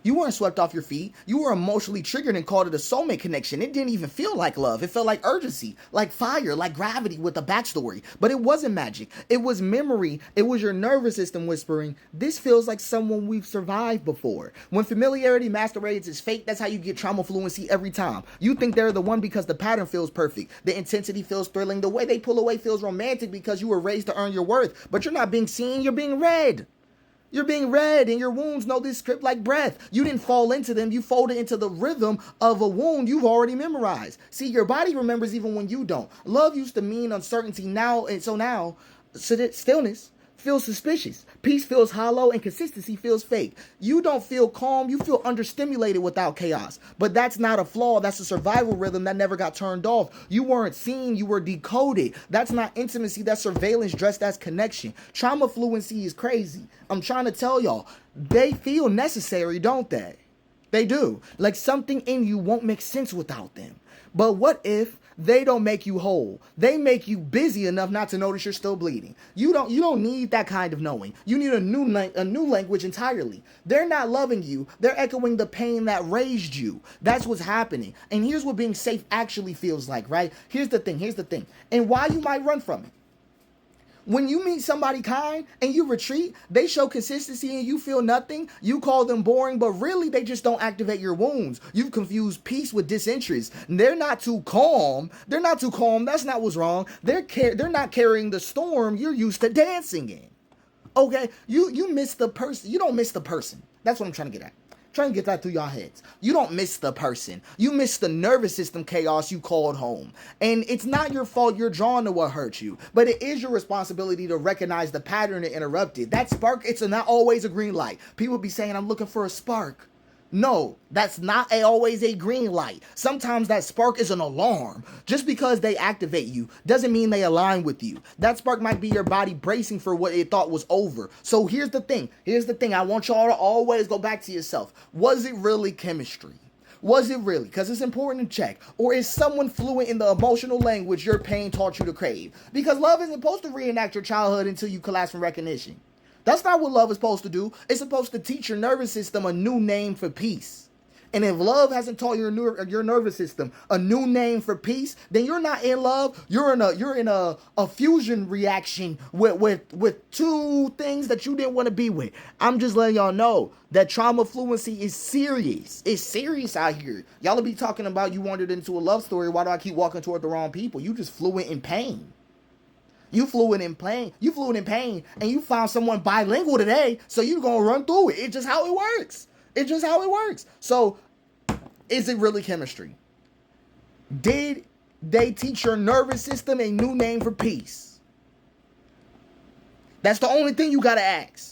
You weren't swept off your feet. You were emotionally triggered and called it a soulmate connection. It didn't even feel like love. It felt like urgency, like fire, like gravity with a backstory. But it wasn't magic. It was memory. It was your nervous system whispering, this feels like someone we've survived before. When familiarity masquerades as fate, that's how you get trauma fluency every time. You think they're the one because the pattern feels perfect. The intensity feels thrilling. The way they pull away feels romantic because you were raised to earn your worth. But you're not being seen, you're being read. You're being read, and your wounds know this script like breath. You didn't fall into them, you folded into the rhythm of a wound you've already memorized. See, your body remembers even when you don't. Love used to mean uncertainty now, and so now, stillness feels suspicious. Peace feels hollow, and consistency feels fake. You don't feel calm, you feel understimulated without chaos. But that's not a flaw, that's a survival rhythm that never got turned off. You weren't seen, you were decoded. That's not intimacy, that's surveillance dressed as connection. Trauma fluency is crazy. I'm trying to tell y'all, they feel necessary, don't they? They do. Like something in you won't make sense without them. But what if they don't make you whole? They make you busy enough not to notice you're still bleeding. You don't need that kind of knowing. You need a new language entirely. They're not loving you. They're echoing the pain that raised you. That's what's happening. And here's what being safe actually feels like, right? Here's the thing. And why you might run from it. When you meet somebody kind and you retreat, they show consistency and you feel nothing. You call them boring, but really they just don't activate your wounds. You've confused peace with disinterest. They're not too calm. That's not what's wrong. They're not carrying the storm you're used to dancing in. Okay, you miss the person. You don't miss the person. That's what I'm trying to get at. Trying to get that through your heads. You don't miss the person. You miss the nervous system chaos you called home. And it's not your fault you're drawn to what hurt you, but it is your responsibility to recognize the pattern that interrupted. That spark, it's not always a green light. People be saying, I'm looking for a spark. No, that's not always a green light. Sometimes that spark is an alarm. Just because they activate you doesn't mean they align with you. That spark might be your body bracing for what it thought was over. So here's the thing. I want y'all to always go back to yourself. Was it really chemistry? Was it really? Because it's important to check. Or is someone fluent in the emotional language your pain taught you to crave? Because love isn't supposed to reenact your childhood until you collapse from recognition. That's not what love is supposed to do. It's supposed to teach your nervous system a new name for peace. And if love hasn't taught your nervous system a new name for peace, then you're not in love. You're in a fusion reaction with two things that you didn't want to be with. I'm just letting y'all know that trauma fluency is serious. It's serious out here. Y'all will be talking about you wandered into a love story. Why do I keep walking toward the wrong people? You just fluent in pain. You fluent in pain, and you found someone bilingual today, so you're gonna run through it. It's just how it works. So, is it really chemistry? Did they teach your nervous system a new name for peace? That's the only thing you gotta ask.